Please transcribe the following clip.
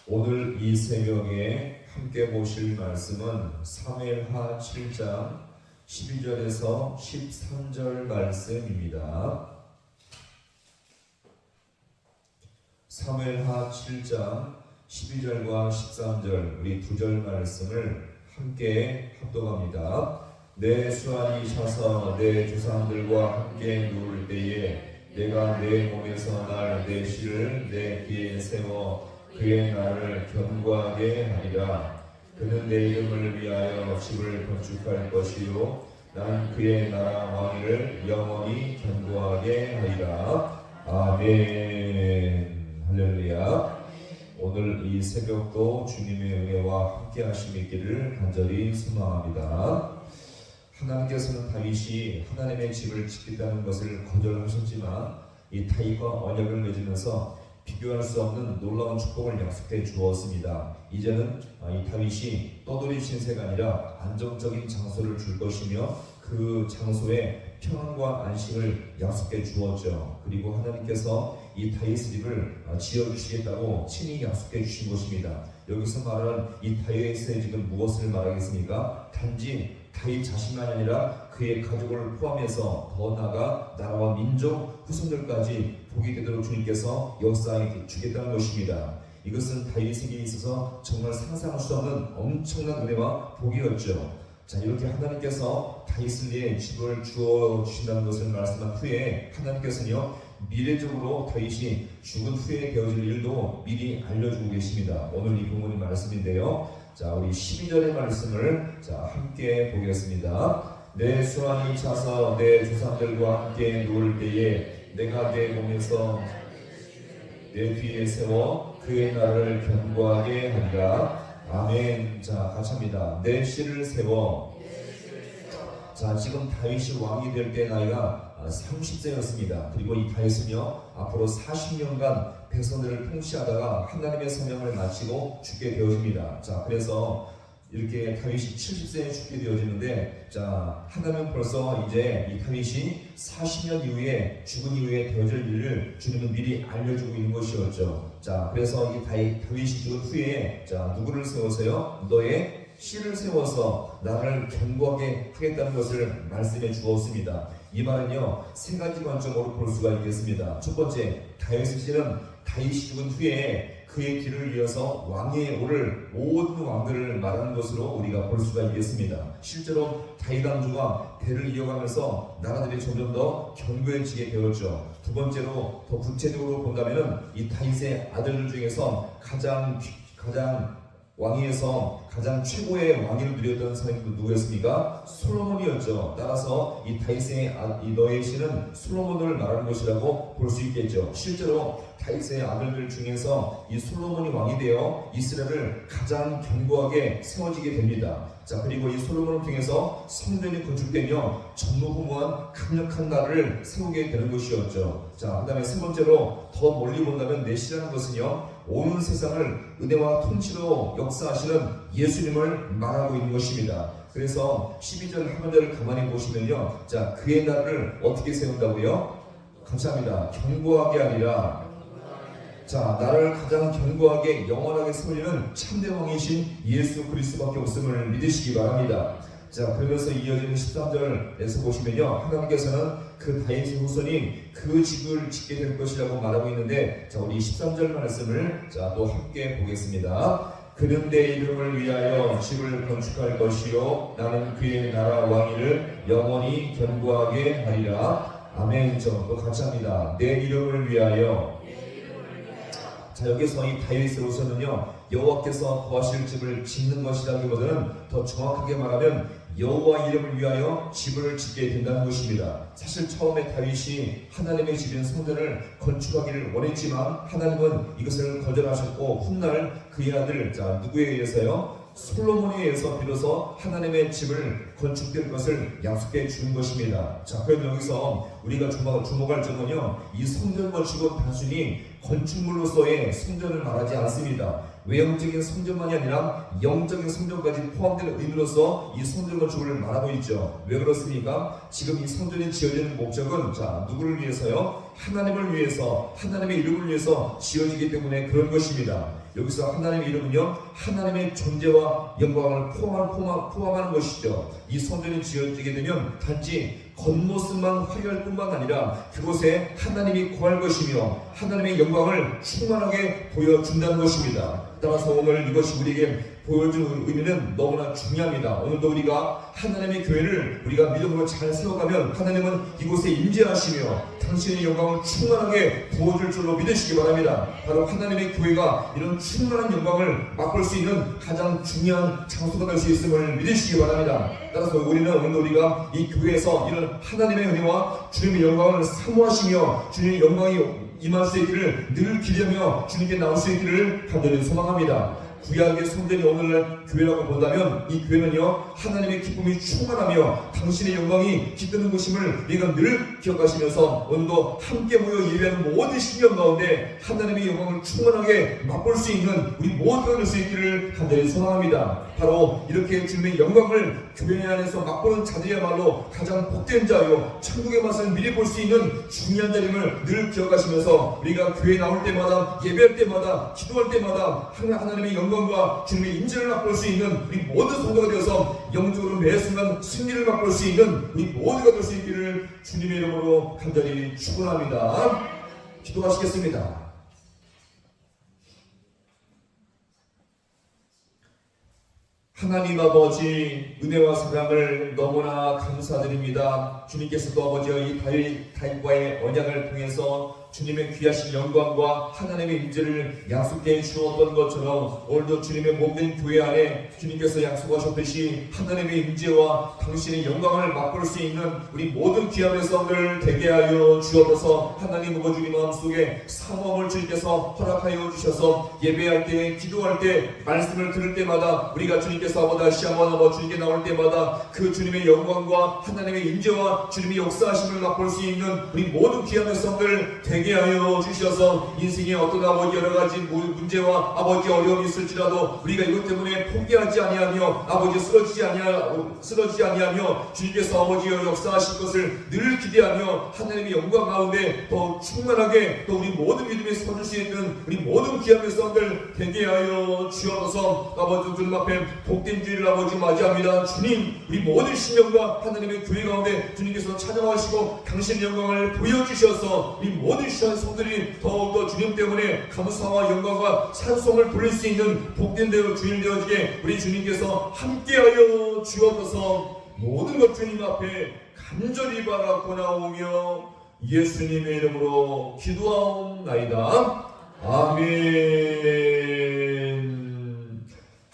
오늘 이 새벽에 함께 보실 말씀은 사무엘하 7장 12절에서 13절 말씀입니다. 사무엘하 7장 12절과 13절 우리 두 절 말씀을 함께 합독합니다. 내 수완이 차서 내 조상들과 함께 누울 때에 내가 내 몸에서 날 내 씨를 내 귀에 세워 그의 나를 견고하게 하리라. 그는 내 이름을 위하여 집을 건축할 것이요 나는 그의 나라 왕위를 영원히 견고하게 하리라. 아멘. 할렐루야. 오늘 이 새벽도 주님의 은혜와 함께 하심이 있기를 간절히 소망합니다. 하나님께서는 다윗이 하나님의 집을 짓겠다는 것을 거절하셨지만 이 다윗과 언약을 맺으면서 비교할 수 없는 놀라운 축복을 약속해 주었습니다. 이제는 이 다윗이 떠돌이 신세가 아니라 안정적인 장소를 줄 것이며 그 장소에 평안과 안식을 약속해 주었죠. 그리고 하나님께서 이 다윗의 집을 지어주시겠다고 친히 약속해 주신 것입니다. 여기서 말하는 이 다윗의 집은 무엇을 말하겠습니까? 단지 다윗 자신만이 아니라 그의 가족을 포함해서 더 나아가 나라와 민족 후손들까지 복이 되도록 주님께서 역사해 주겠다는 것입니다. 이것은 다윗에게 있어서 정말 상상할 수 없는 엄청난 은혜와 복이었죠. 자, 이렇게 하나님께서 다윗을 위해 집을 주어 주신다는 것을 말씀한 후에 하나님께서는요 미래적으로 다윗이 죽은 후에 되어질 일도 미리 알려주고 계십니다. 오늘 이 본문의 말씀인데요. 자, 우리 12절의 말씀을 함께 보겠습니다. 내 수완이 차서 내 조상들과 함께 누울 때에 내가 내 몸에서 내 뒤에 세워 그의 나를 견고하게 하리라. 아멘. 자, 같이 합니다. 내 씨를 세워. 자, 지금 다윗이 왕이 될 때 나이가 30세였습니다. 그리고 이 다윗은요 앞으로 40년간 백성들을 통치하다가 하나님의 사명을 마치고 죽게 되어집니다. 자, 그래서 이렇게 다윗이 70세에 죽게 되어지는데, 자, 하나님은 벌써 이제 이 다윗이 40년 이후에 죽은 이후에 되어질 일을 주님은 미리 알려주고 있는 것이었죠. 자, 그래서 이 다윗이 죽은 후에 자, 누구를 세워서요? 너의 씨를 세워서 나를 견고하게 하겠다는 것을 말씀해 주었습니다. 이 말은요 세 가지 관점으로 볼 수가 있겠습니다. 첫 번째, 다윗의 씨는 다윗이 죽은 후에 그의 뒤를 이어서 왕위에 오를 모든 왕들을 말하는 것으로 우리가 볼 수가 있겠습니다. 실제로 다윗 왕조가 대를 이어가면서 나라들이 점점 더 견고해지게 되었죠. 두 번째로 더 구체적으로 본다면은 이 다윗의 아들들 중에서 가장 왕위에서 가장 최고의 왕위를 누렸던 사람이 누구였습니까? 솔로몬이었죠. 따라서 이 다윗의 이 너의 씨는 솔로몬을 말하는 것이라고 볼 수 있겠죠. 실제로 다윗의 아들들 중에서 이 솔로몬이 왕이 되어 이스라엘을 가장 견고하게 세워지게 됩니다. 자, 그리고 이 솔로몬을 통해서 성전이 건축되며 전무후무한 강력한 나라를 세우게 되는 것이었죠. 자, 그 다음에 세 번째로 더 멀리 본다면 내 씨라는 것은요 온 세상을 은혜와 통치로 역사하시는 예수님을 말하고 있는 것입니다. 그래서 12절 하반절을 가만히 보시면요, 자, 그의 나라를 어떻게 세운다고요? 감사합니다. 견고하게 아니라, 자, 나를 가장 견고하게 영원하게 세우려는 참된 왕이신 예수 그리스도밖에 없음을 믿으시기 바랍니다. 자, 그러면서 이어지는 13절에서 보시면요, 하나님께서는 그 다윗의 후손이 그 집을 짓게 될 것이라고 말하고 있는데, 자, 우리 13절 말씀을 또 함께 보겠습니다. 그는 내 이름을 위하여 집을 건축할 것이요 나는 그의 나라 왕위를 영원히 견고하게 하리라. 아멘. 또 같이 합니다. 내 이름을 위하여. 자, 여기서 이 다윗으로서는요 여호와께서 거하실 집을 짓는 것이라기보다는 더 정확하게 말하면 여호와 이름을 위하여 집을 짓게 된다는 것입니다. 사실 처음에 다윗이 하나님의 집인 성전을 건축하기를 원했지만 하나님은 이것을 거절하셨고 훗날 그의 아들, 자, 누구에 의해서요? 솔로몬에 의해서 비로소 하나님의 집을 건축될 것을 약속해 주는 것입니다. 자, 그래도 여기서 우리가 주목할 점은요, 이 성전 건축은 단순히 건축물로서의 성전을 말하지 않습니다. 외형적인 성전만이 아니라 영적인 성전까지 포함되는 의미로서 이 성전 건축을 말하고 있죠. 왜 그렇습니까? 지금 이 성전이 지어지는 목적은, 자, 누구를 위해서요? 하나님을 위해서, 하나님의 이름을 위해서 지어지기 때문에 그런 것입니다. 여기서 하나님의 이름은요, 하나님의 존재와 영광을 포함하는 것이죠. 이 성전이 지어지게 되면 단지 겉모습만 화려할 뿐만 아니라 그곳에 하나님이 거할 것이며 하나님의 영광을 충만하게 보여준다는 것입니다. 따라서 오늘 이것이 우리에게 보여준 의미는 너무나 중요합니다. 오늘도 우리가 하나님의 교회를 우리가 믿음으로 잘 세워가면 하나님은 이곳에 임재하시며 당신의 영광을 충만하게 부어줄 줄로 믿으시기 바랍니다. 바로 하나님의 교회가 이런 충만한 영광을 맛볼 수 있는 가장 중요한 장소가 될 수 있음을 믿으시기 바랍니다. 따라서 우리는 오늘 우리가 이 교회에서 이런 하나님의 은혜와 주님의 영광을 사모하시며 주님의 영광이 임할 수 있기를 늘 기대하며 주님께 나올 수 있기를 간절히 소망합니다. 구약의 성전이 오늘날 교회라고 본다면 이 교회는요, 하나님의 기쁨이 충만하며 당신의 영광이 깃드는 곳임을 우리가 늘 기억하시면서 오늘도 함께 모여 예배하는 모든 신령 가운데 하나님의 영광을 충만하게 맛볼 수 있는 우리 모두가 될 수 있기를 간절히 소망합니다. 바로 이렇게 주님의 영광을 교회 안에서 맛보는 자들이야말로 가장 복된 자요, 천국의 맛을 미리 볼 수 있는 중요한 자임을 늘 기억하시면서 우리가 교회에 나올 때마다, 예배할 때마다, 기도할 때마다 하나님의 영광과 주님의 임재를 맛볼 수 있는 우리 모든 성도가 되어서 영적으로 매 순간 승리를 맛볼 수 있는 우리 모두가 될 수 있기를 주님의 이름으로 간절히 축원합니다. 기도하시겠습니다. 하나님 아버지, 은혜와 사랑을 너무나 감사드립니다. 주님께서도 아버지여 이 다윗과의 언약을 통해서 주님의 귀하신 영광과 하나님의 임재를 약속해 주었던 것처럼 오늘도 주님의 몸된 교회 안에 주님께서 약속하셨듯이 하나님의 임재와 당신의 영광을 맛볼 수 있는 우리 모든 귀한 백성들 되게 하여 주옵소서. 하나님 아버지, 우리 마음속에 사모함을 주님께서 허락하여 주셔서 예배할 때, 기도할 때, 말씀을 들을 때마다 우리가 주님께서 다시 한번 주님께 나올 때마다 그 주님의 영광과 하나님의 임재와 주님의 역사하심을 맛볼 수 있는 우리 모든 귀한 백성들 되게 하여 주셔서 인생의 어떤 아버지 여러 가지 문제와 아버지 어려움이 있을지라도 우리가 이것 때문에 포기하지 아니하며 아버지 쓰러지지 아니하며 주님께서 아버지여 역사하실 것을 늘 기대하며 하나님의 영광 가운데 더 충만하게 또 우리 모든 믿음에 서줄 수 있는 우리 모든 귀한 백성들 되게 하여 주옵소서. 아버지 주님 앞에 복된 주일을 아버지 맞이합니다. 주님, 우리 모든 신령과 하나님의 교회 가운데 주님께서 찾아와시고 당신의 영광을 보여주셔서 우리 모든 성들이 더욱더 주님 때문에 감사와 영광과 찬송을 돌릴 수 있는 복된 주일 되어지게 우리 주님께서 함께하여 주옵소서. 모든 것 주님 앞에 간절히 바라고 나오며 예수님의 이름으로 기도하옵나이다. 아멘.